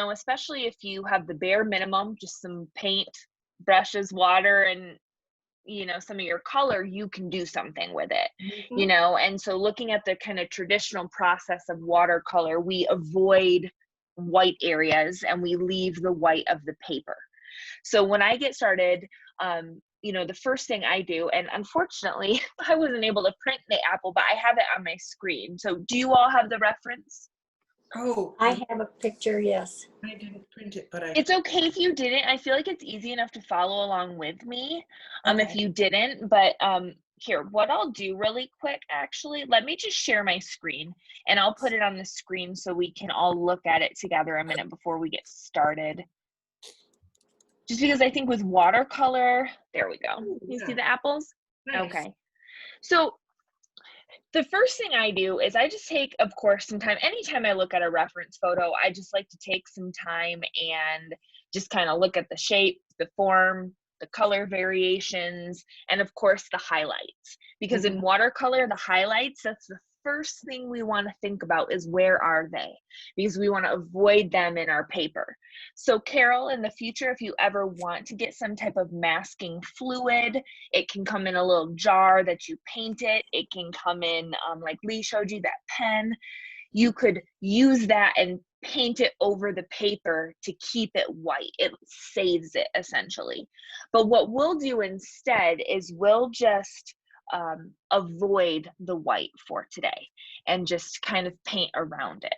know, especially if you have the bare minimum, just some paint, brushes, water, and you know, some of your color, you can do something with it, you Mhm. know. And so looking at the kind of traditional process of watercolor, we avoid white areas and we leave the white of the paper. So when I get started, you know, the first thing I do, and unfortunately I wasn't able to print the apple, but I have it on my screen. So do you all have the reference? Oh, I have a picture, yes. I didn't print it, but I, It's okay if you didn't. I feel like it's easy enough to follow along with me, if okay. you didn't. But here, what I'll do really quick, actually, let me just share my screen and I'll put it on the screen so we can all look at it together a minute before we get started. Just because I think with watercolor, there we go. Oh, You see yeah, the apples? nice. Okay. So the first thing I do is I just take, of course, some time. Anytime I look at a reference photo, I just like to take some time and just kind of look at the shape, the form, the color variations, and of course the highlights. Because in Mhm. watercolor, the highlights, that's the first thing we want to think about is where are they? Because we want to avoid them in our paper. So Carol, in the future, if you ever want to get some type of masking fluid, it can come in a little jar that you paint it. It can come in, like Lee showed you, that pen. You could use that and paint it over the paper to keep it white. It saves it essentially. But what we'll do instead is we'll just avoid the white for today and just kind of paint around it.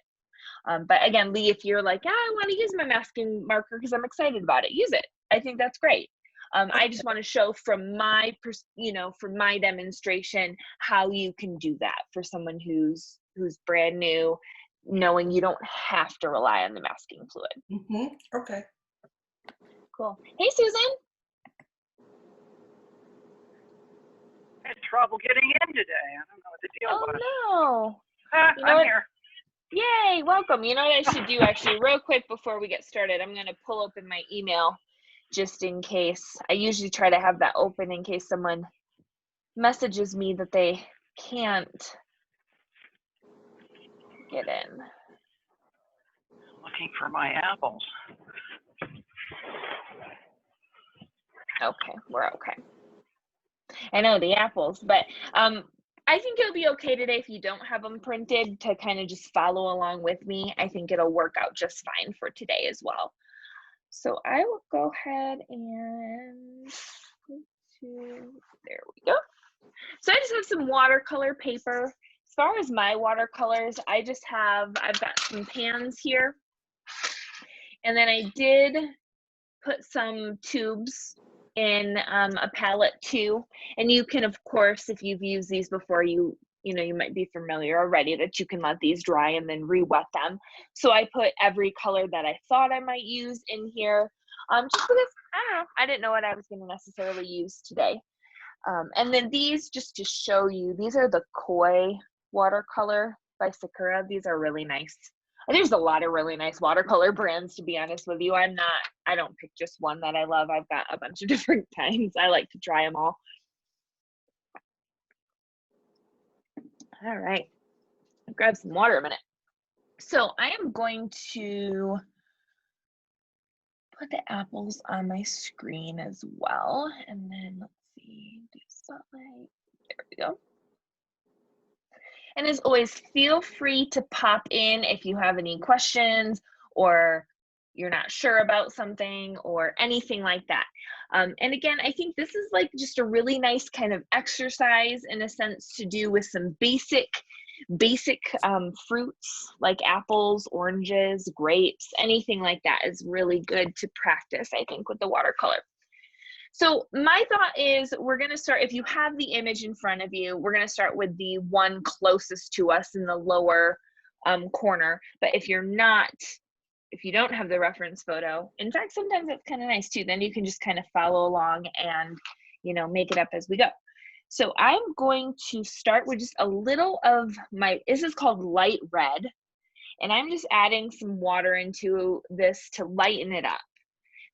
But again, Lee, if you're like, yeah, I want to use my masking marker because I'm excited about it, use it. I think that's great. I just want to show from my, you know, from my demonstration how you can do that for someone who's brand new, knowing you don't have to rely on the masking fluid. Mhm. Okay. Cool. Hey, Susan. Had trouble getting in today. I don't know what the deal was. Oh no. You know I'm what? here. Yay, welcome. You know what I should do actually real quick before we get started? I'm going to pull open my email just in case. I usually try to have that open in case someone messages me that they can't get in. Looking for my apples. Okay, we're okay. I know the apples, but I think it'll be okay today if you don't have them printed to kind of just follow along with me. I think it'll work out just fine for today as well. So I will go ahead and there we go. So I just have some watercolor paper. As far as my watercolors, I've got some pans here. And then I did put some tubes in a palette too. And you can, of course, if you've used these before, you know, you might be familiar already that you can let these dry and then re-wet them. So I put every color that I thought I might use in here, just because, I don't know, I didn't know what I was going to necessarily use today. And then these, just to show you, these are the Koi watercolor by Sakura. These are really nice. And there's a lot of really nice watercolor brands, to be honest with you. I don't pick just one that I love. I've got a bunch of different kinds. I like to try them all. All right, I'll grab some water a minute. So I am going to put the apples on my screen as well. And then let's see, do spotlight. There we go. And as always, feel free to pop in if you have any questions or you're not sure about something or anything like that. And again, I think this is like just a really nice kind of exercise in a sense to do with some basic fruits like apples, oranges, grapes, anything like that is really good to practice, I think, with the watercolor. So my thought is we're going to start, if you have the image in front of you, we're going to start with the one closest to us in the lower corner. But if you don't have the reference photo, in fact, sometimes that's kind of nice too. Then you can just kind of follow along and, you know, make it up as we go. So I'm going to start with just a little of this is called light red. And I'm just adding some water into this to lighten it up.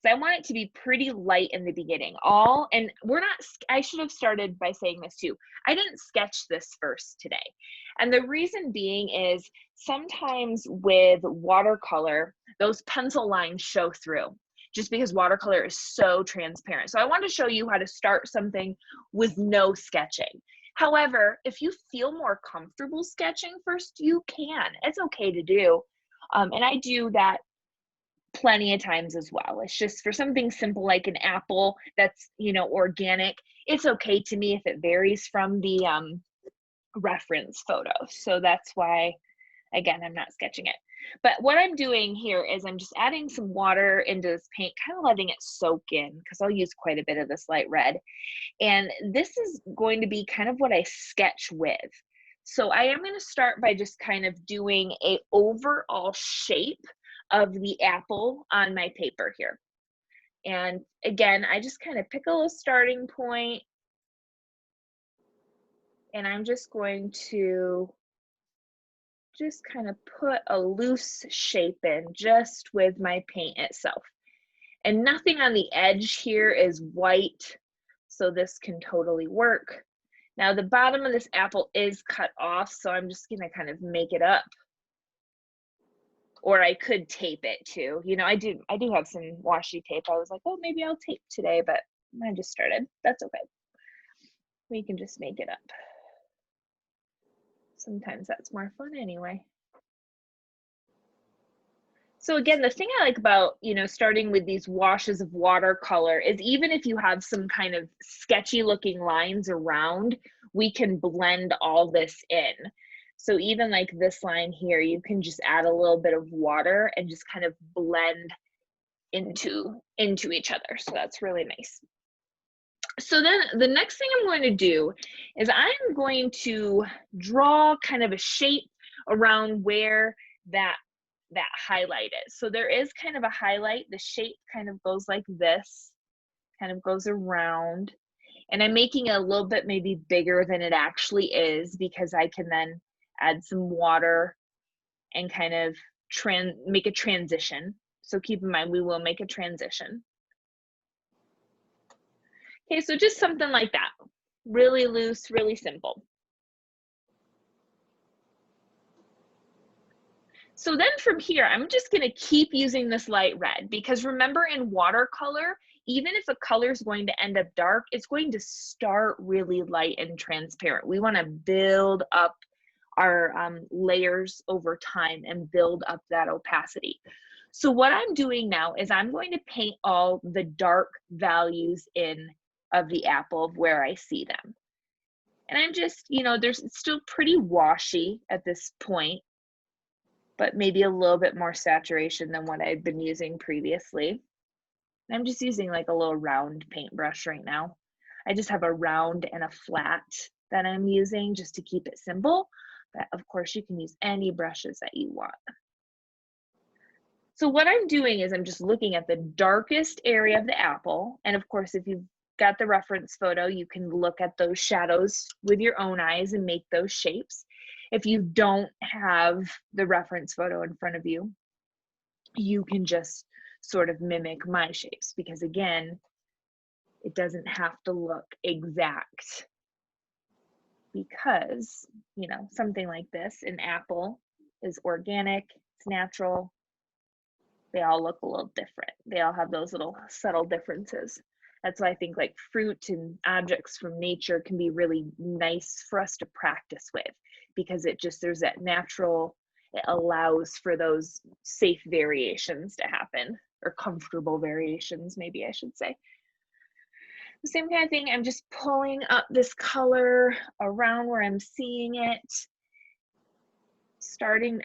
So I want it to be pretty light in the beginning. And we're not, I should have started by saying this too. I didn't sketch this first today. And the reason being is sometimes with watercolor, those pencil lines show through just because watercolor is so transparent. So I want to show you how to start something with no sketching. However, if you feel more comfortable sketching first, you can. It's okay to do. And I do that plenty of times as well. It's just for something simple like an apple that's, you know, organic. It's okay to me if it varies from the reference photo. So that's why, again, I'm not sketching it. But what I'm doing here is I'm just adding some water into this paint, kind of letting it soak in because I'll use quite a bit of this light red. And this is going to be kind of what I sketch with. So I am going to start by just kind of doing a overall shape of the apple on my paper here. And again, I just kind of pick a little starting point, and I'm just going to just kind of put a loose shape in just with my paint itself. And nothing on the edge here is white, so this can totally work. Now the bottom of this apple is cut off, so I'm just gonna kind of make it up. Or I could tape it too. You know, I do have some washi tape. I was like, oh, maybe I'll tape today, but I just started. That's okay. We can just make it up. Sometimes that's more fun anyway. So again, the thing I like about, you know, starting with these washes of watercolor is even if you have some kind of sketchy looking lines around, we can blend all this in. So even like this line here, you can just add a little bit of water and just kind of blend into each other. So that's really nice. So then the next thing I'm going to do is I'm going to draw kind of a shape around where that highlight is. So there is kind of a highlight. The shape kind of goes like this, kind of goes around. And I'm making it a little bit maybe bigger than it actually is because I can then add some water and kind of make a transition. So keep in mind, we will make a transition. Okay, so just something like that. Really loose, really simple. So then from here, I'm just gonna keep using this light red because remember in watercolor, even if a color is going to end up dark, it's going to start really light and transparent. We wanna build up our layers over time and build up that opacity. So what I'm doing now is I'm going to paint all the dark values in of the apple of where I see them. And I'm just, you know, it's still pretty washy at this point, but maybe a little bit more saturation than what I've been using previously. I'm just using like a little round paintbrush right now. I just have a round and a flat that I'm using just to keep it simple. But of course you can use any brushes that you want. So what I'm doing is I'm just looking at the darkest area of the apple. And of course, if you've got the reference photo, you can look at those shadows with your own eyes and make those shapes. If you don't have the reference photo in front of you, you can just sort of mimic my shapes because again, it doesn't have to look exact because, you know, something like this, an apple is organic, it's natural. They all look a little different. They all have those little subtle differences. That's why I think like fruit and objects from nature can be really nice for us to practice with because there's that natural, it allows for those safe variations to happen or comfortable variations, maybe I should say. The same kind of thing, I'm just pulling up this color around where I'm seeing it.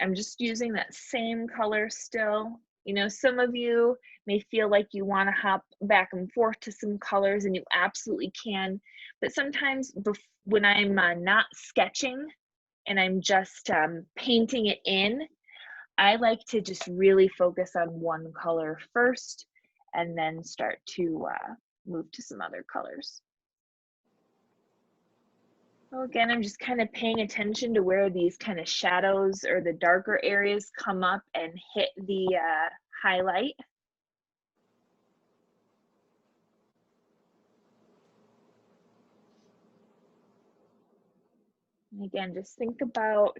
I'm just using that same color still. You know, some of you may feel like you want to hop back and forth to some colors, and you absolutely can. But sometimes when I'm not sketching and I'm just painting it in, I like to just really focus on one color first and then start to move to some other colors. So again, I'm just kind of paying attention to where these kind of shadows or the darker areas come up and hit the highlight. And again, just think about,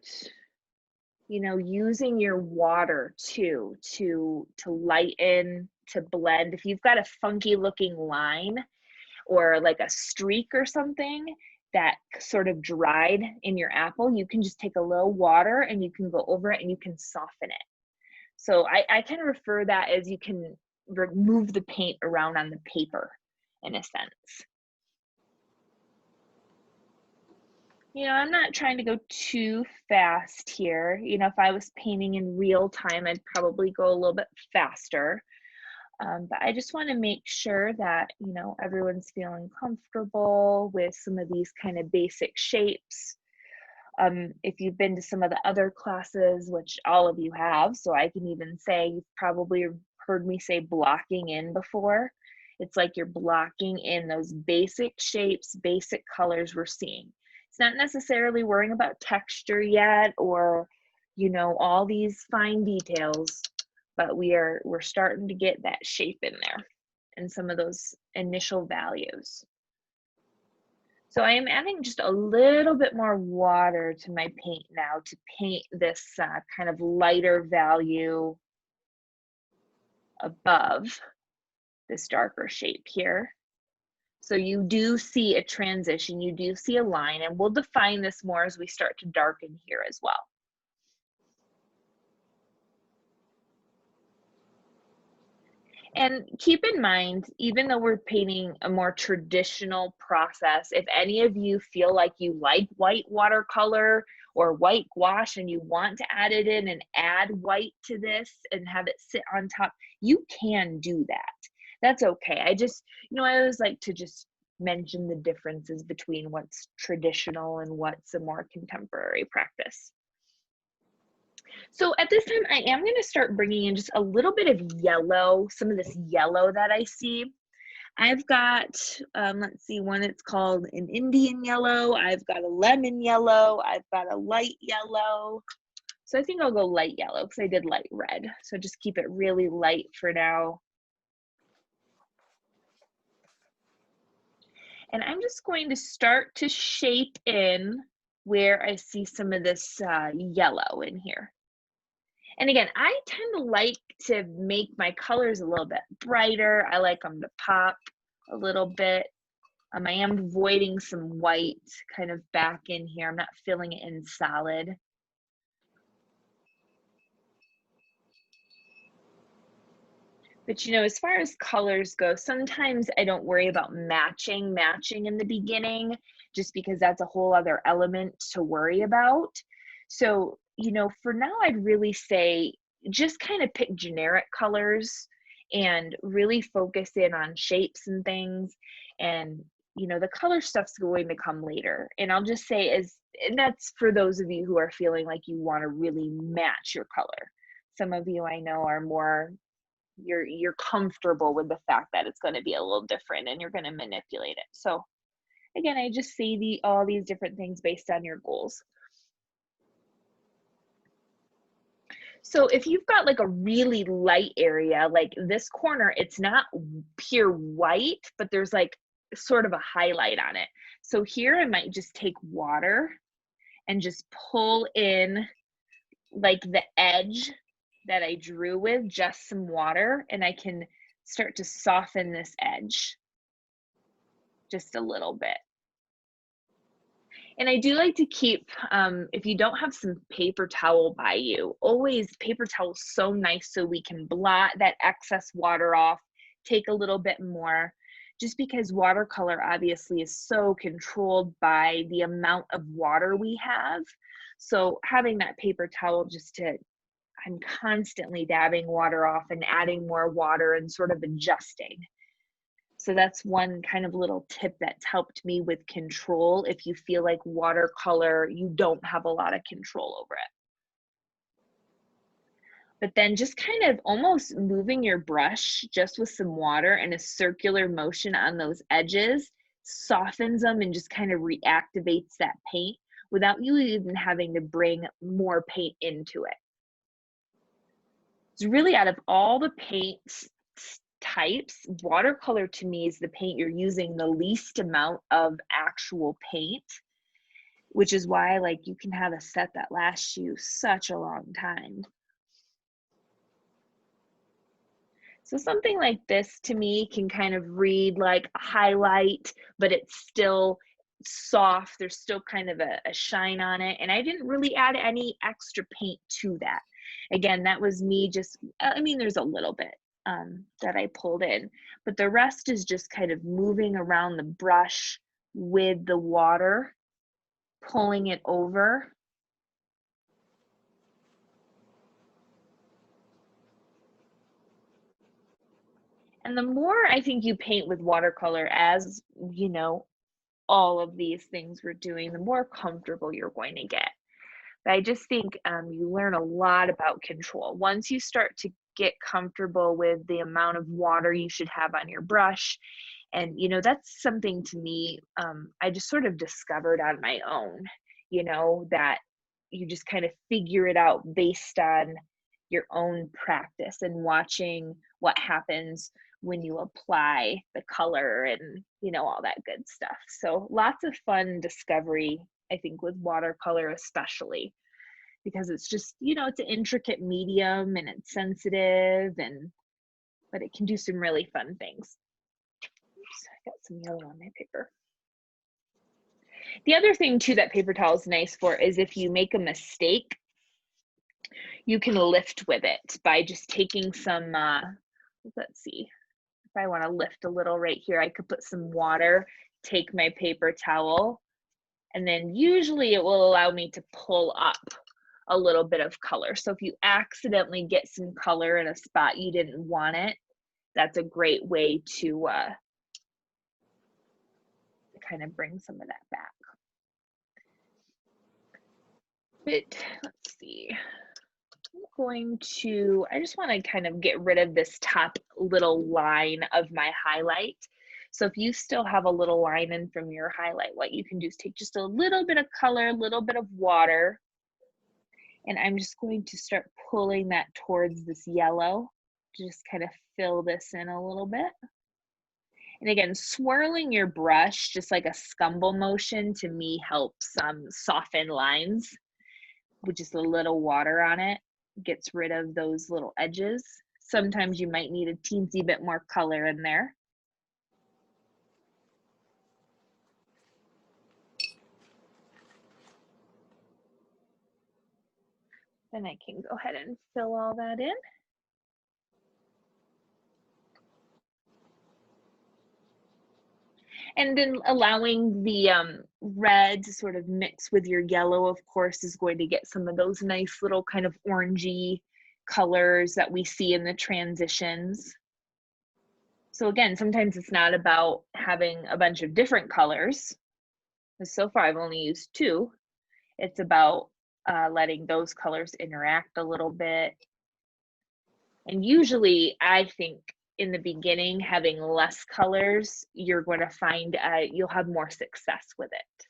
you know, using your water too to lighten, to blend. If you've got a funky looking line or like a streak or something that sort of dried in your apple, you can just take a little water and you can go over it and you can soften it. So I kind of refer that as you can remove the paint around on the paper in a sense. You know, I'm not trying to go too fast here. You know, if I was painting in real time, I'd probably go a little bit faster. But I just want to make sure that, you know, everyone's feeling comfortable with some of these kind of basic shapes. If you've been to some of the other classes, which all of you have, so I can even say you've probably heard me say blocking in before. It's like you're blocking in those basic shapes, basic colors we're seeing. It's not necessarily worrying about texture yet or, you know, all these fine details, but we're starting to get that shape in there and some of those initial values. So I am adding just a little bit more water to my paint now to paint this kind of lighter value above this darker shape here. So you do see a transition, you do see a line, and we'll define this more as we start to darken here as well. And keep in mind, even though we're painting a more traditional process, if any of you feel like you like white watercolor or white gouache and you want to add it in and add white to this and have it sit on top, you can do that. That's okay. I just, you know, I always like to just mention the differences between what's traditional and what's a more contemporary practice. So at this time, I am going to start bringing in just a little bit of yellow, some of this yellow that I see. I've got, let's see, one it's called an Indian yellow. I've got a lemon yellow. I've got a light yellow. So I think I'll go light yellow because I did light red. So just keep it really light for now. And I'm just going to start to shape in where I see some of this yellow in here. And again, I tend to like to make my colors a little bit brighter. I like them to pop a little bit. I am avoiding some white kind of back in here. I'm not filling it in solid. But you know, as far as colors go, sometimes I don't worry about matching in the beginning, just because that's a whole other element to worry about. So, you know, for now, I'd really say just kind of pick generic colors and really focus in on shapes and things. And, you know, the color stuff's going to come later. And I'll just say, and that's for those of you who are feeling like you want to really match your color. Some of you I know are more, you're comfortable with the fact that it's going to be a little different and you're going to manipulate it. So again, I just see all these different things based on your goals. So if you've got like a really light area, like this corner, it's not pure white, but there's like sort of a highlight on it. So here I might just take water and just pull in like the edge that I drew with just some water, and I can start to soften this edge just a little bit. And I do like to keep, if you don't have some paper towel by you, always paper towel is so nice so we can blot that excess water off, take a little bit more, just because watercolor obviously is so controlled by the amount of water we have. So having that paper towel just to, I'm constantly dabbing water off and adding more water and sort of adjusting. So that's one kind of little tip that's helped me with control if you feel like watercolor, you don't have a lot of control over it. But then just kind of almost moving your brush just with some water and a circular motion on those edges softens them and just kind of reactivates that paint without you even having to bring more paint into it. It's really, out of all the paints types, watercolor to me is the paint you're using the least amount of actual paint. which is why like you can have a set that lasts you such a long time. So something like this to me can kind of read like a highlight, but it's still soft. There's still kind of a shine on it. And I didn't really add any extra paint to that. Again, that was me just, I mean, there's a little bit that I pulled in, but the rest is just kind of moving around the brush with the water, pulling it over. And the more I think you paint with watercolor, as you know, all of these things we're doing, the more comfortable you're going to get. But I just think you learn a lot about control. Once you start to get comfortable with the amount of water you should have on your brush, and you know, that's something to me, I just sort of discovered on my own, you know, that you just kind of figure it out based on your own practice and watching what happens when you apply the color and, you know, all that good stuff. So lots of fun discovery, I think, with watercolor especially, because it's just, you know, it's an intricate medium and it's sensitive, and but it can do some really fun things. Oops, I got some yellow on my paper. The other thing too that paper towel is nice for is if you make a mistake, you can lift with it by just taking some, let's see, if I want to lift a little right here, I could put some water, take my paper towel, and then usually it will allow me to pull up a little bit of color. So if you accidentally get some color in a spot you didn't want it, that's a great way to kind of bring some of that back. But let's see. I just want to kind of get rid of this top little line of my highlight. So if you still have a little line in from your highlight, what you can do is take just a little bit of color, a little bit of water, and I'm just going to start pulling that towards this yellow to just kind of fill this in a little bit. And again, swirling your brush, just like a scumble motion, to me helps soften lines with just a little water on it. Gets rid of those little edges. Sometimes you might need a teensy bit more color in there. Then I can go ahead and fill all that in. And then allowing the red to sort of mix with your yellow, of course, is going to get some of those nice little kind of orangey colors that we see in the transitions. So again, sometimes it's not about having a bunch of different colors. So far, I've only used 2. It's about letting those colors interact a little bit. And usually, I think in the beginning, having less colors, you're going to find you'll have more success with it.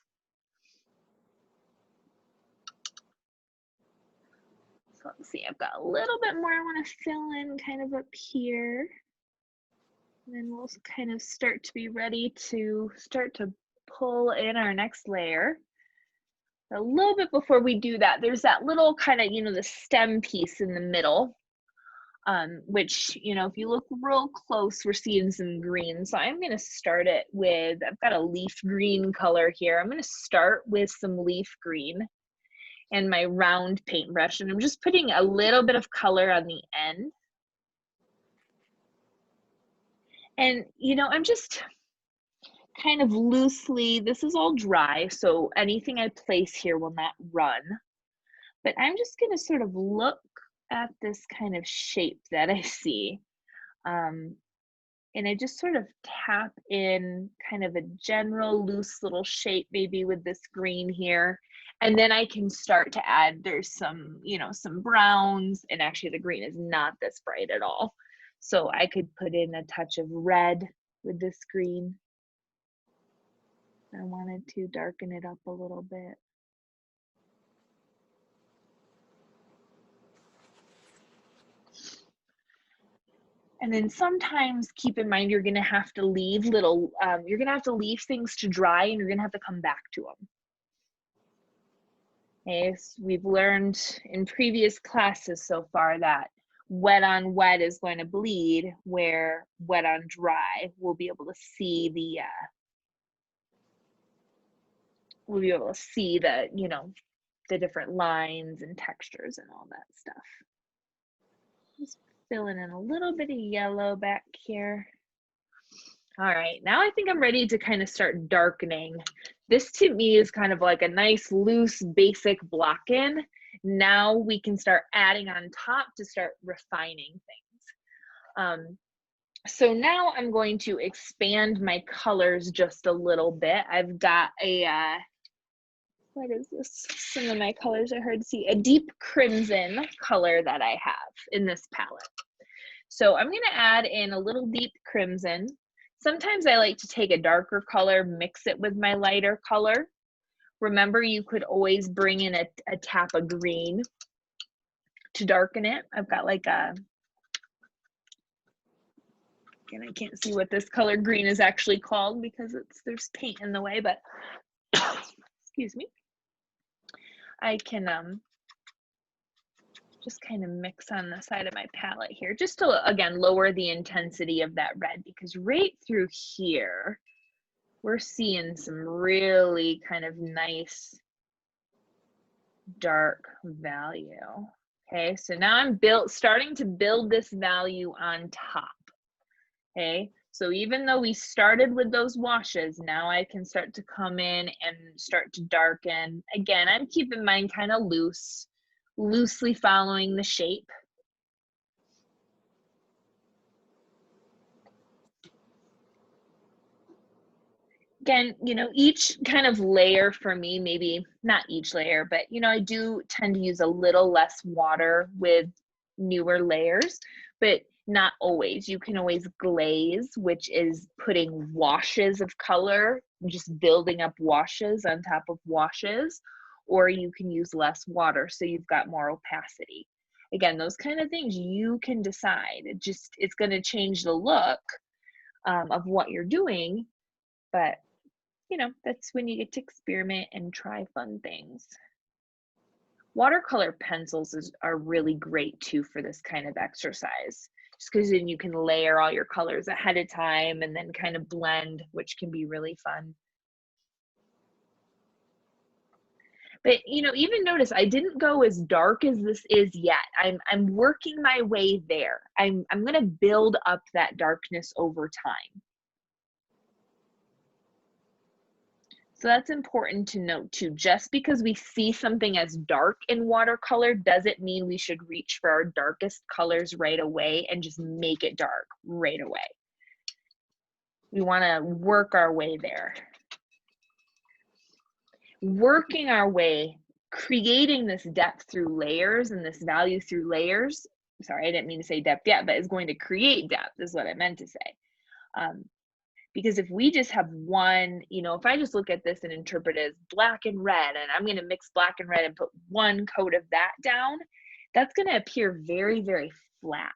So let's see, I've got a little bit more I want to fill in kind of up here. And then we'll kind of start to be ready to start to pull in our next layer. A little bit before we do that, there's that little kind of, you know, the stem piece in the middle, which, you know, if you look real close, we're seeing some green. So I'm going to start it with, I've got a leaf green color here. I'm going to start with some leaf green and my round paintbrush, and I'm just putting a little bit of color on the end. And, you know, I'm just kind of loosely, this is all dry, so anything I place here will not run. But I'm just going to sort of look at this kind of shape that I see. And I just sort of tap in kind of a general loose little shape, maybe with this green here. And then I can start to add, there's some, you know, some browns, and actually the green is not this bright at all. So I could put in a touch of red with this green. I wanted to darken it up a little bit. And then sometimes keep in mind, you're going to have to leave little, you're going to have to leave things to dry, and you're going to have to come back to them. Okay, so we've learned in previous classes so far that wet on wet is going to bleed, where wet on dry we'll be able to see the you know, the different lines and textures and all that stuff. Just filling in a little bit of yellow back here. All right, now I think I'm ready to kind of start darkening. This to me is kind of like a nice loose basic block in. Now we can start adding on top to start refining things. So now I'm going to expand my colors just a little bit. I've got a, what is this? Some of my colors are hard to see. A deep crimson color that I have in this palette. So I'm gonna add in a little deep crimson. Sometimes I like to take a darker color, mix it with my lighter color. Remember, you could always bring in a tap of green to darken it. I've got like a, again, I can't see what this color green is actually called because there's paint in the way, but excuse me. I can just kind of mix on the side of my palette here, just to, again, lower the intensity of that red, because right through here, we're seeing some really kind of nice dark value. Okay, so now I'm starting to build this value on top. Okay, so even though we started with those washes, now I can start to come in and start to darken. Again, I'm keeping mine kind of loosely following the shape. Again, you know, each kind of layer for me, maybe not each layer, but, you know, I do tend to use a little less water with newer layers, but not always. You can always glaze, which is putting washes of color, just building up washes on top of washes, or you can use less water so you've got more opacity. Again, those kind of things you can decide. It's going to change the look of what you're doing, but you know, that's when you get to experiment and try fun things. Watercolor pencils are really great too for this kind of exercise, just because then you can layer all your colors ahead of time and then kind of blend, which can be really fun. But you know, even notice I didn't go as dark as this is yet. I'm working my way there. I'm going to build up that darkness over time. So that's important to note too. Just because we see something as dark in watercolor doesn't mean we should reach for our darkest colors right away and just make it dark right away. We want to work our way there. Working our way, creating this depth through layers and this value through layers. Sorry, I didn't mean to say depth yet, but it's going to create depth is what I meant to say. Because if we just have one, you know, if I just look at this and interpret it as black and red, and I'm going to mix black and red and put one coat of that down, that's going to appear very, very flat.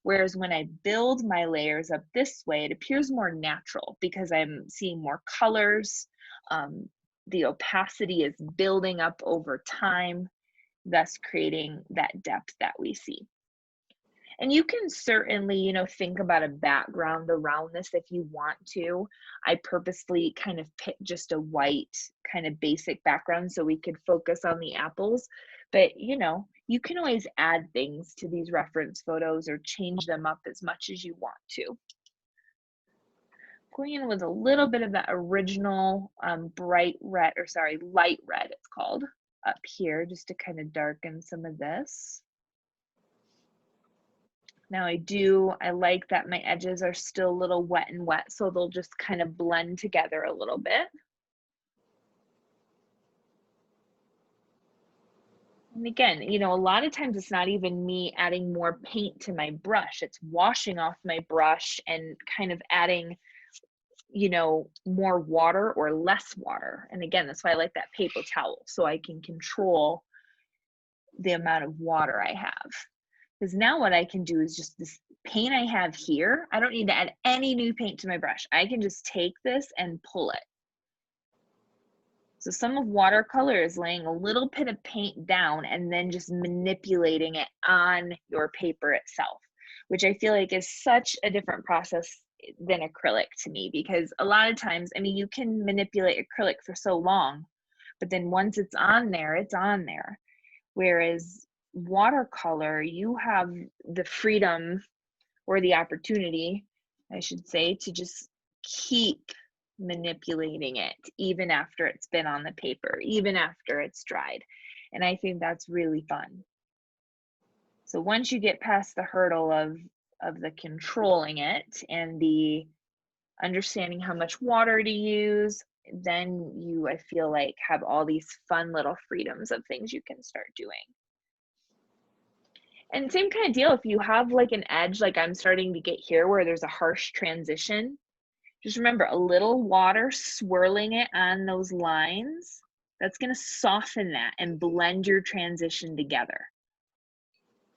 Whereas when I build my layers up this way, it appears more natural because I'm seeing more colors. The opacity is building up over time, thus creating that depth that we see. And you can certainly, you know, think about a background around this if you want to. I purposely kind of picked just a white kind of basic background so we could focus on the apples. But, you know, you can always add things to these reference photos or change them up as much as you want to. Going in with a little bit of that original light red it's called, up here just to kind of darken some of this. Now I like that my edges are still a little wet, so they'll just kind of blend together a little bit. And again, you know, a lot of times it's not even me adding more paint to my brush. It's washing off my brush and kind of adding, you know, more water or less water. And again, that's why I like that paper towel, so I can control the amount of water I have. Because now what I can do is just this paint I have here, I don't need to add any new paint to my brush. I can just take this and pull it. So some of watercolor is laying a little bit of paint down and then just manipulating it on your paper itself, which I feel like is such a different process than acrylic to me, because a lot of times, I mean, you can manipulate acrylic for so long, but then once it's on there, it's on there. Whereas watercolor, you have the freedom or the opportunity, I should say, to just keep manipulating it even after it's been on the paper, even after it's dried. And I think that's really fun. So once you get past the hurdle of the controlling it and the understanding how much water to use, then you, I feel like, have all these fun little freedoms of things you can start doing. And same kind of deal, if you have like an edge like I'm starting to get here where there's a harsh transition, just remember a little water swirling it on those lines, that's going to soften that and blend your transition together.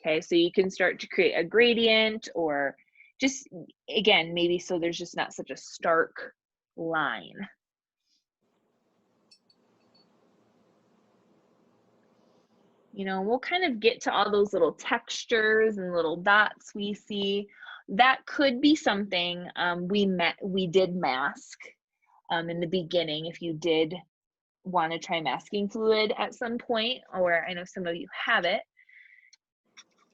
Okay, so you can start to create a gradient, or just, again, maybe so there's just not such a stark line. You know, we'll kind of get to all those little textures and little dots we see. That could be something we did mask in the beginning, if you did want to try masking fluid at some point, or I know some of you have it,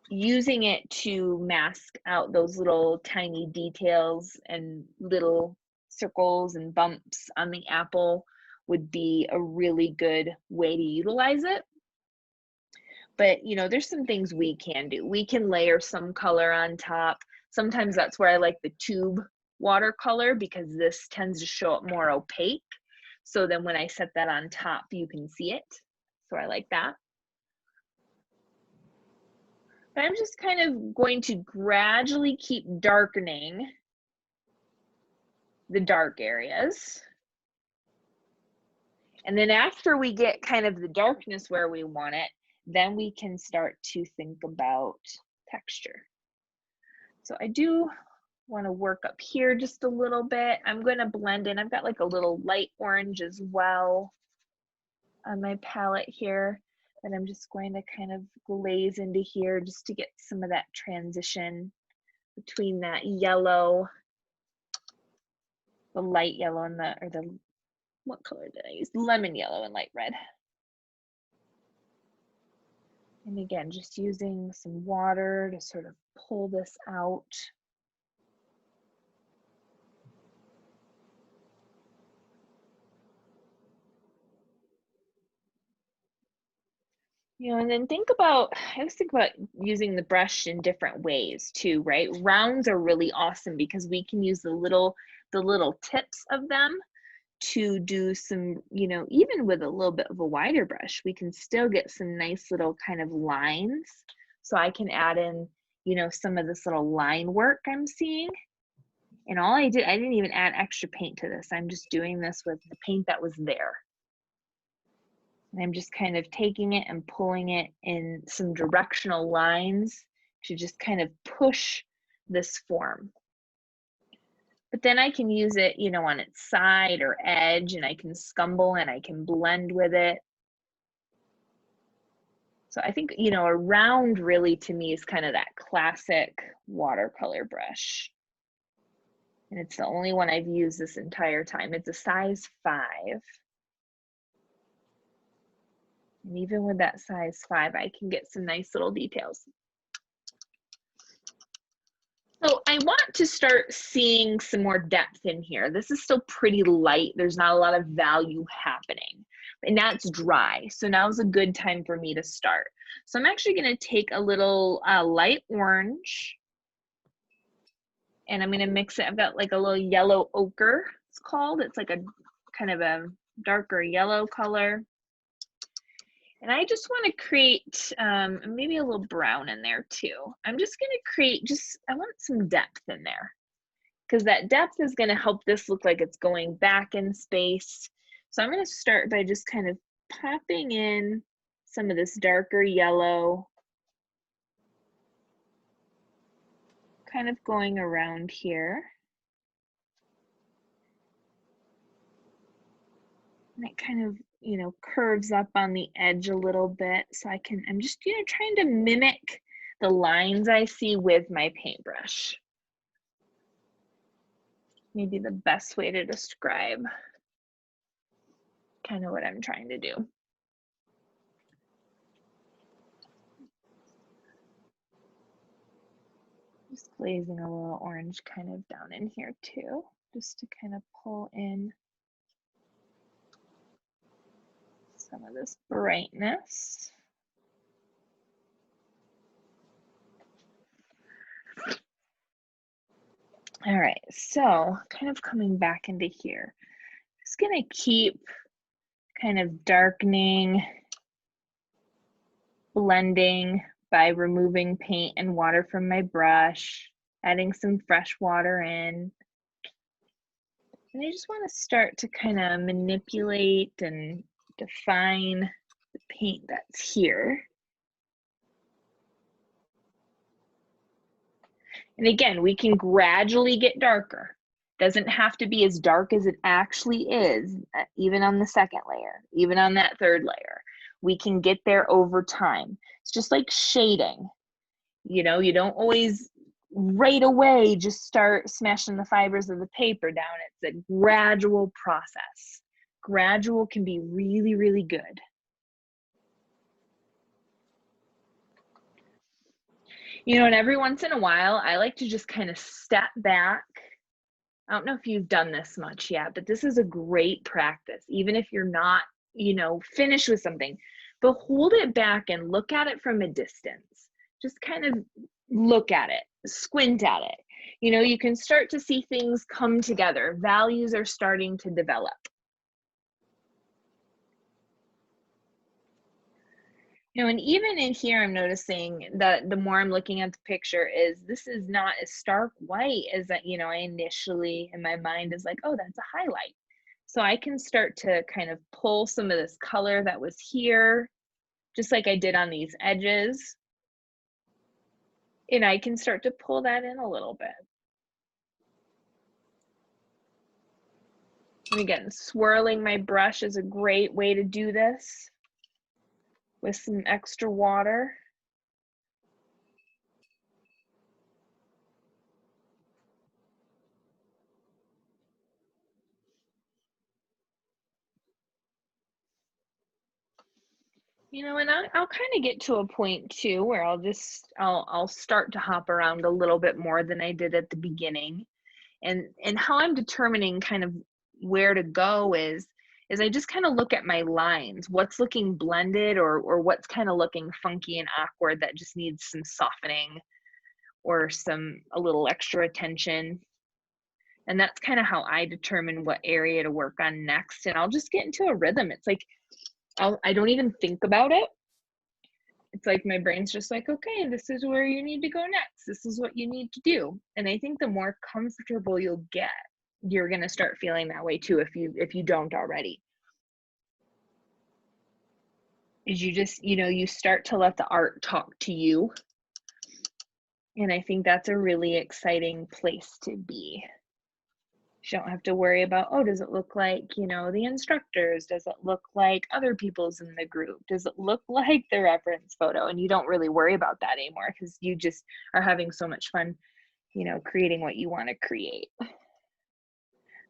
using it to mask out those little tiny details and little circles and bumps on the apple would be a really good way to utilize it. But, you know, there's some things we can do. We can layer some color on top. Sometimes that's where I like the tube watercolor, because this tends to show up more opaque. So then when I set that on top, you can see it. So I like that. But I'm just kind of going to gradually keep darkening the dark areas. And then after we get kind of the darkness where we want it, then we can start to think about texture. So I do want to work up here just a little bit. I'm going to blend in. I've got like a little light orange as well on my palette here that I'm just going to kind of glaze into here just to get some of that transition between that yellow, the light yellow and what color did I use? Lemon yellow and light red. And again, just using some water to sort of pull this out. You know, and then I always think about using the brush in different ways too, right? Rounds are really awesome because we can use the little tips of them to do some, you know, even with a little bit of a wider brush, we can still get some nice little kind of lines. So I can add in, you know, some of this little line work I'm seeing. And I didn't even add extra paint to this. I'm just doing this with the paint that was there. And I'm just kind of taking it and pulling it in some directional lines to just kind of push this form. But then I can use it, you know, on its side or edge, and I can scumble and I can blend with it. So I think, you know, a round really to me is kind of that classic watercolor brush. And it's the only one I've used this entire time. It's a size 5. And even with that size 5, I can get some nice little details. So I want to start seeing some more depth in here. This is still pretty light. There's not a lot of value happening. And now it's dry. So now is a good time for me to start. So I'm actually going to take a little light orange. And I'm going to mix it. I've got like a little yellow ochre, it's called. It's like a kind of a darker yellow color. And I just want to create maybe a little brown in there too. I'm just going to create I want some depth in there, because that depth is going to help this look like it's going back in space. So I'm going to start by just kind of popping in some of this darker yellow, kind of going around here. And it kind of you know, curves up on the edge a little bit. So I'm just, you know, trying to mimic the lines I see with my paintbrush. Maybe the best way to describe kind of what I'm trying to do. Just glazing a little orange kind of down in here too, just to kind of pull in some of this brightness. All right, so kind of coming back into here, just gonna keep kind of darkening, blending by removing paint and water from my brush, adding some fresh water in. And I just want to start to kind of manipulate and define the paint that's here. And again, we can gradually get darker. Doesn't have to be as dark as it actually is, even on the second layer, even on that third layer. We can get there over time. It's just like shading. You know, you don't always right away just start smashing the fibers of the paper down. It's a gradual process. Gradual can be really, really good. You know, and every once in a while, I like to just kind of step back. I don't know if you've done this much yet, but this is a great practice. Even if you're not, you know, finished with something, but hold it back and look at it from a distance. Just kind of look at it, squint at it. You know, you can start to see things come together. Values are starting to develop. You know, and even in here, I'm noticing that the more I'm looking at the picture is this is not as stark white as that, you know, I initially in my mind is like, oh, that's a highlight. So I can start to kind of pull some of this color that was here, just like I did on these edges. And I can start to pull that in a little bit. And again, swirling my brush is a great way to do this with some extra water. You know, and I'll kind of get to a point too where I'll start to hop around a little bit more than I did at the beginning. And how I'm determining kind of where to go is I just kind of look at my lines, what's looking blended or what's kind of looking funky and awkward that just needs some softening or a little extra attention. And that's kind of how I determine what area to work on next. And I'll just get into a rhythm. It's like I don't even think about it. It's like my brain's just like, okay, this is where you need to go next. This is what you need to do. And I think the more comfortable you'll get, you're going to start feeling that way too if you don't already. Is you just, you know, you start to let the art talk to you. And I think that's a really exciting place to be. You don't have to worry about, oh, does it look like, you know, the instructors? Does it look like other people's in the group? Does it look like the reference photo? And you don't really worry about that anymore because you just are having so much fun, you know, creating what you want to create.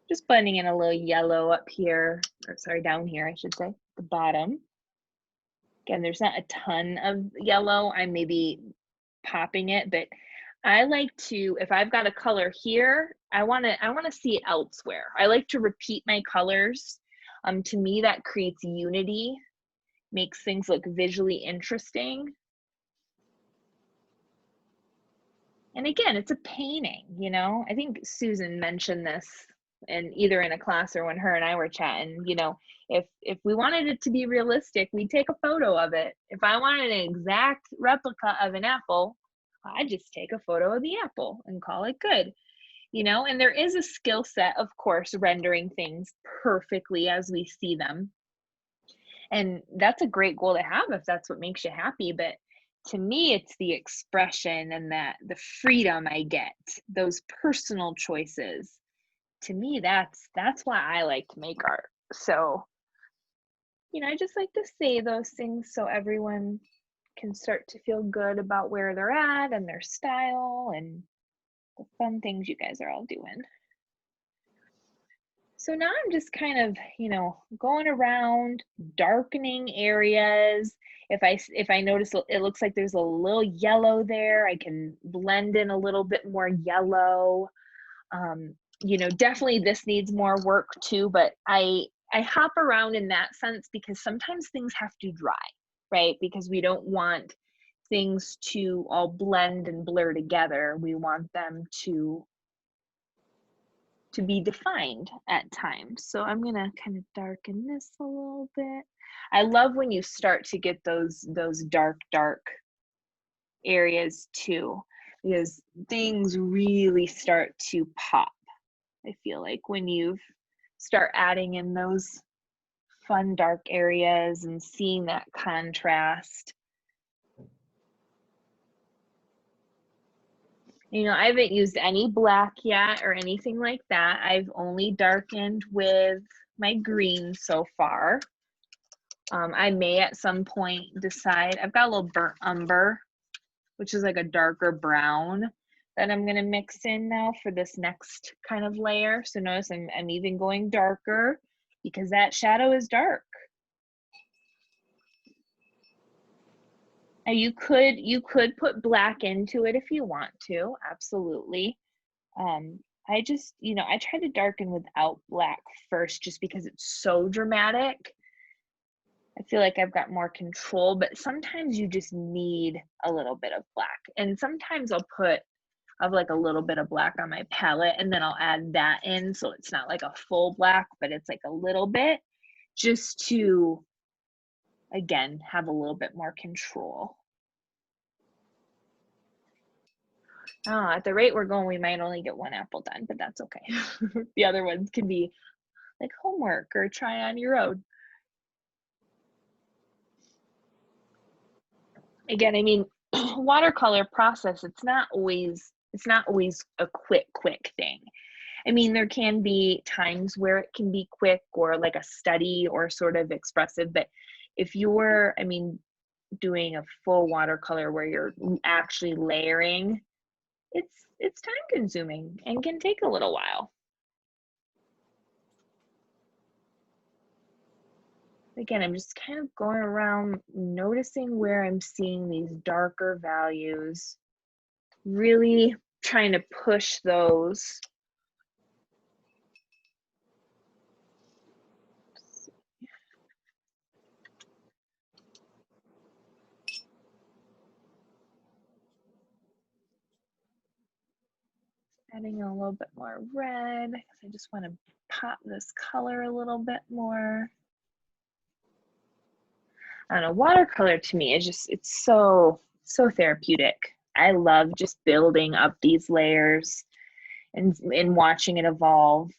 Just blending in a little yellow up here, or sorry, down here, I should say, the bottom. Again, there's not a ton of yellow. I'm maybe popping it, but I like to, if I've got a color here, I want to see it elsewhere. I like to repeat my colors. To me, that creates unity, makes things look visually interesting. And again, it's a painting, you know. I think Susan mentioned this either in a class or when her and I were chatting, you know, if we wanted it to be realistic, we'd take a photo of it. If I wanted an exact replica of an apple, I just take a photo of the apple and call it good, you know. And there is a skill set, of course, rendering things perfectly as we see them. And that's a great goal to have if that's what makes you happy. But to me, it's the expression and the freedom I get, those personal choices. To me, that's why I like to make art. So you know, I just like to say those things so everyone can start to feel good about where they're at and their style and the fun things you guys are all doing. So now I'm just kind of, you know, going around, darkening areas. If I notice it looks like there's a little yellow there, I can blend in a little bit more yellow. You know, definitely this needs more work too, but I hop around in that sense because sometimes things have to dry, right? Because we don't want things to all blend and blur together. We want them to be defined at times. So I'm gonna kind of darken this a little bit. I love when you start to get those dark areas too, because things really start to pop. I feel like when you start adding in those fun dark areas and seeing that contrast. You know, I haven't used any black yet or anything like that. I've only darkened with my green so far. I may at some point decide, I've got a little burnt umber, which is like a darker brown that I'm gonna mix in now for this next kind of layer. So notice I'm even going darker because that shadow is dark. Now you could put black into it if you want to, absolutely. I just, you know, I try to darken without black first just because it's so dramatic. I feel like I've got more control, but sometimes you just need a little bit of black. And sometimes I'll have like a little bit of black on my palette and then I'll add that in so it's not like a full black, but it's like a little bit, just to, again, have a little bit more control. Oh, at the rate we're going, we might only get one apple done, but that's okay. The other ones can be like homework or try on your own. Again, I mean, watercolor process, it's not always a quick thing. I mean, there can be times where it can be quick or like a study or sort of expressive, but if you're, I mean, doing a full watercolor where you're actually layering, it's time consuming and can take a little while. Again, I'm just kind of going around noticing where I'm seeing these darker values, really trying to push those. Adding a little bit more red because I just want to pop this color a little bit more. I don't know, watercolor to me is just, it's so therapeutic. I love just building up these layers and watching it evolve.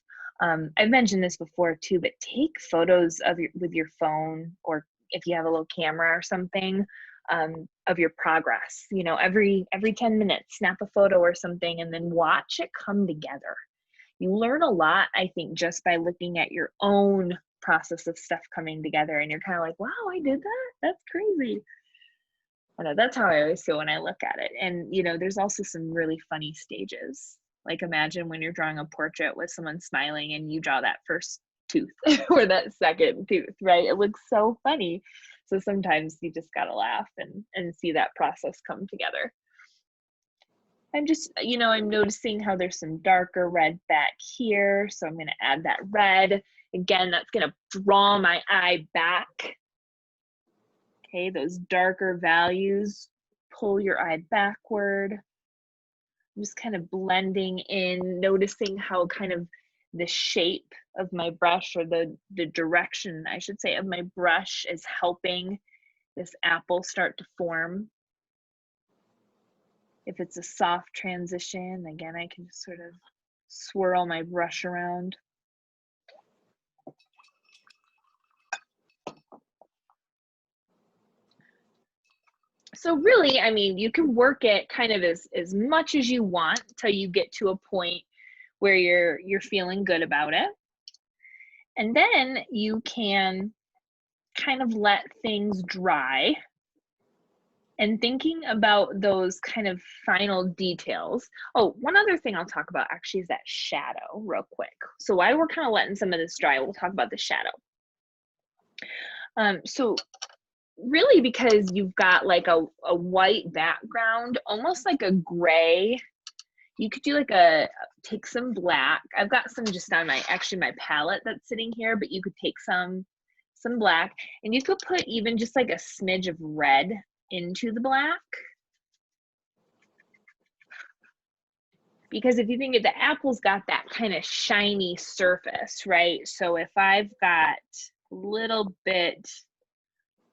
I've mentioned this before too, but take photos of with your phone, or if you have a little camera or something, of your progress. You know, every 10 minutes, snap a photo or something and then watch it come together. You learn a lot, I think, just by looking at your own process of stuff coming together, and you're kind of like, wow, I did that? That's crazy. I know, that's how I always feel when I look at it. And, you know, there's also some really funny stages. Like imagine when you're drawing a portrait with someone smiling and you draw that first tooth or that second tooth, right? It looks so funny. So sometimes you just gotta laugh and see that process come together. I'm just, you know, I'm noticing how there's some darker red back here. So I'm gonna add that red. Again, that's gonna draw my eye back. Okay, those darker values, pull your eye backward. I'm just kind of blending in, noticing how kind of the shape of my brush, or the direction, I should say, of my brush is helping this apple start to form. If it's a soft transition, again, I can just sort of swirl my brush around. So really, I mean, you can work it kind of as much as you want till you get to a point where you're feeling good about it. And then you can kind of let things dry and thinking about those kind of final details. Oh, one other thing I'll talk about actually is that shadow real quick. So while we're kind of letting some of this dry, we'll talk about the shadow. So really, because you've got like a white background, almost like a gray, you could do like take some black. I've got some just on my palette that's sitting here, but you could take some black, and you could put even just like a smidge of red into the black. Because if you think of the apple's got that kind of shiny surface, right? So if I've got a little bit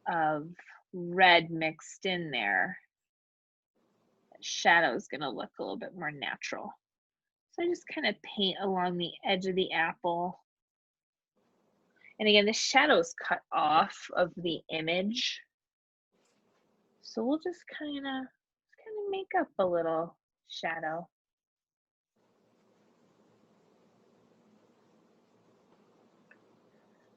of red mixed in there, shadow is going to look a little bit more natural. So I just kind of paint along the edge of the apple. And again, the shadow is cut off of the image. So we'll just kind of make up a little shadow.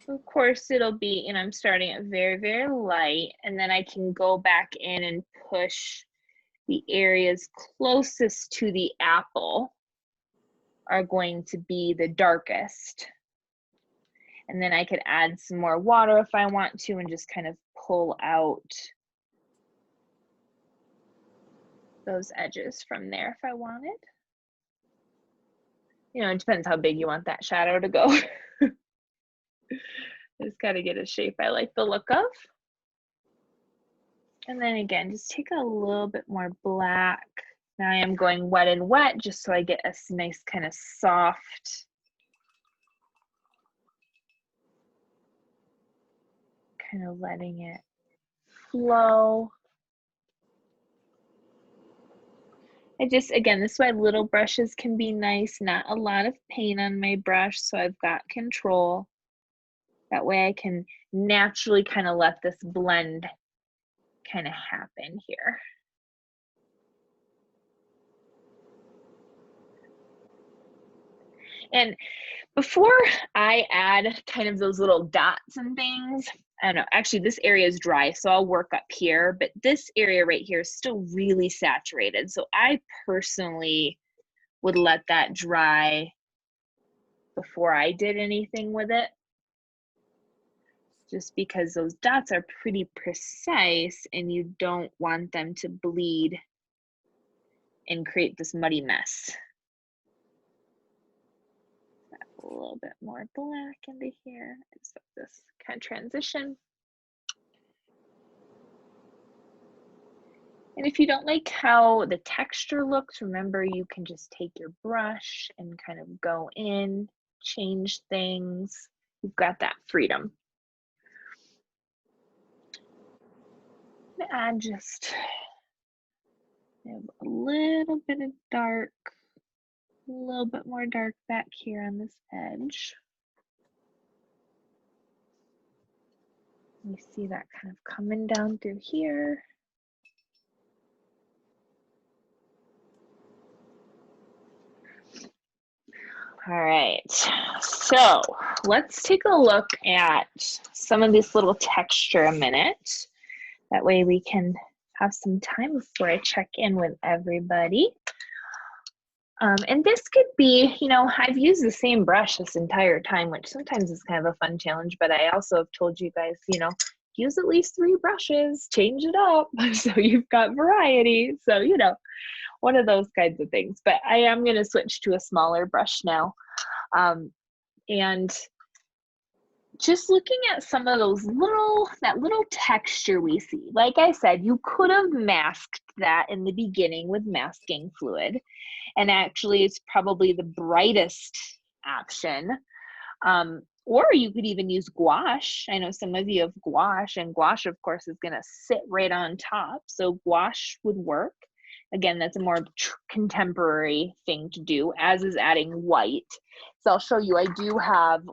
Of course, it'll be, and I'm starting it very, very light, and then I can go back in and push the areas closest to the apple are going to be the darkest. And then I could add some more water if I want to and just kind of pull out those edges from there if I wanted. You know, it depends how big you want that shadow to go. Just got to get a shape I like the look of. And then again, just take a little bit more black. Now I am going wet and wet just so I get a nice kind of soft kind of letting it flow. I just, again, this is why little brushes can be nice, not a lot of paint on my brush, so I've got control. That way I can naturally kind of let this blend kind of happen here. And before I add kind of those little dots and things, I don't know, actually this area is dry, so I'll work up here, but this area right here is still really saturated. So I personally would let that dry before I did anything with it, just because those dots are pretty precise and you don't want them to bleed and create this muddy mess. A little bit more black into here. So this kind of transition. And if you don't like how the texture looks, remember you can just take your brush and kind of go in, change things. You've got that freedom. I'm gonna add just a little bit of dark, a little bit more dark back here on this edge. You see that kind of coming down through here. All right, so let's take a look at some of this little texture a minute. That way we can have some time before I check in with everybody. And this could be, you know, I've used the same brush this entire time, which sometimes is kind of a fun challenge, but I also have told you guys, you know, use at least 3 brushes, change it up so you've got variety. So, you know, one of those kinds of things. But I am going to switch to a smaller brush now. And just looking at some of those that little texture we see. Like I said, you could have masked that in the beginning with masking fluid. And actually, it's probably the brightest option. Or you could even use gouache. I know some of you have gouache, and gouache, of course, is going to sit right on top. So gouache would work. Again, that's a more contemporary thing to do, as is adding white. So I'll show you, I do have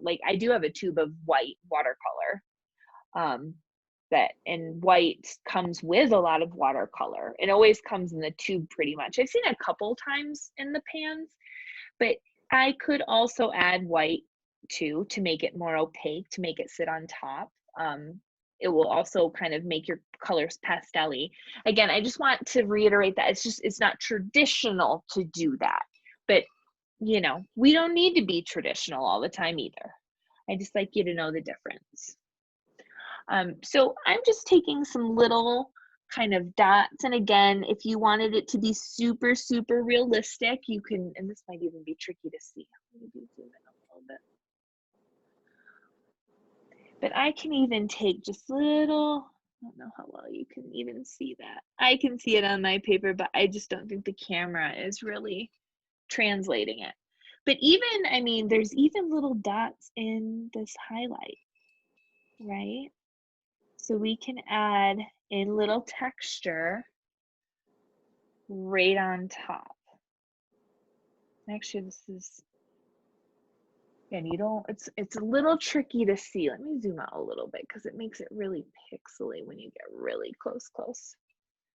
a tube of white watercolor. And white comes with a lot of watercolor. It always comes in the tube pretty much. I've seen a couple times in the pans, but I could also add white too to make it more opaque, to make it sit on top. it will also kind of make your colors pastel-y. Again, I just want to reiterate that it's not traditional to do that, but you know, we don't need to be traditional all the time either. I just like you to know the difference. So I'm just taking some little kind of dots, and again, if you wanted it to be super, super realistic, you can, and this might even be tricky to see. Maybe zoom in a little bit. But I can even take just little, I don't know how well you can even see that. I can see it on my paper, but I just don't think the camera is really translating it. But even, I mean, there's even little dots in this highlight, right? So we can add a little texture right on top. Actually, this is, and you don't, it's a little tricky to see. Let me zoom out a little bit because it makes it really pixely when you get really close.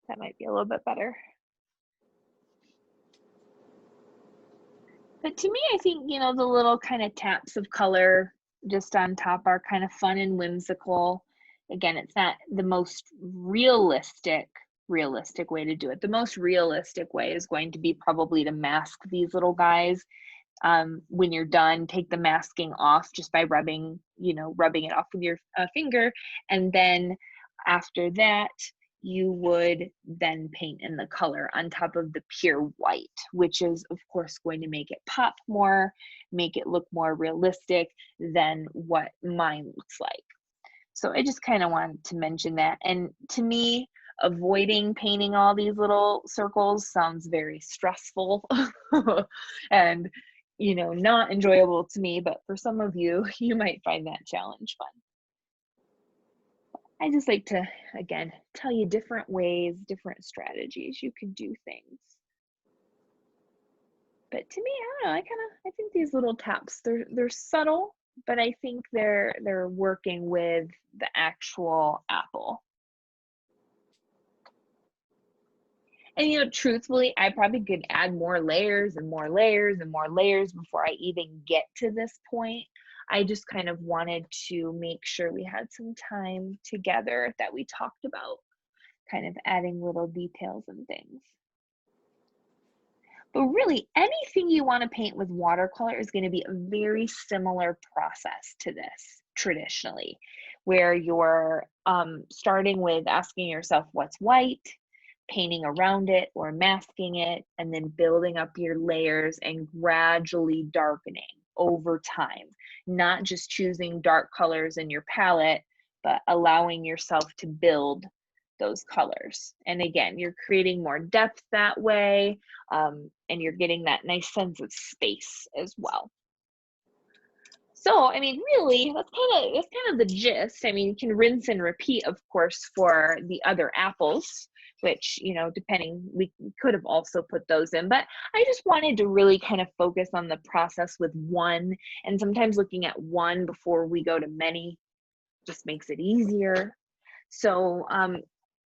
That might be a little bit better. But to me, I think, you know, the little kind of taps of color just on top are kind of fun and whimsical. Again, it's not the most realistic way to do it. The most realistic way is going to be probably to mask these little guys. When you're done, take the masking off just by rubbing it off with your finger. And then after that, you would then paint in the color on top of the pure white, which is of course going to make it pop more, make it look more realistic than what mine looks like. So I just kind of wanted to mention that. And to me, avoiding painting all these little circles sounds very stressful and, you know, not enjoyable to me, but for some of you, you might find that challenge fun. I just like to, again, tell you different ways, different strategies you can do things. But to me, I don't know, I think these little taps, they're subtle, but I think they're working with the actual apple. And you know, truthfully, I probably could add more layers and more layers and more layers before I even get to this point. I just kind of wanted to make sure we had some time together that we talked about kind of adding little details and things. But really, anything you want to paint with watercolor is going to be a very similar process to this traditionally, where you're starting with asking yourself what's white, painting around it or masking it, and then building up your layers and gradually darkening over time. Not just choosing dark colors in your palette, but allowing yourself to build those colors. And again, you're creating more depth that way, and you're getting that nice sense of space as well. So, I mean, really, that's kind of the gist. I mean, you can rinse and repeat, of course, for the other apples, which, you know, depending, we could have also put those in, but I just wanted to really kind of focus on the process with one, and sometimes looking at one before we go to many just makes it easier. So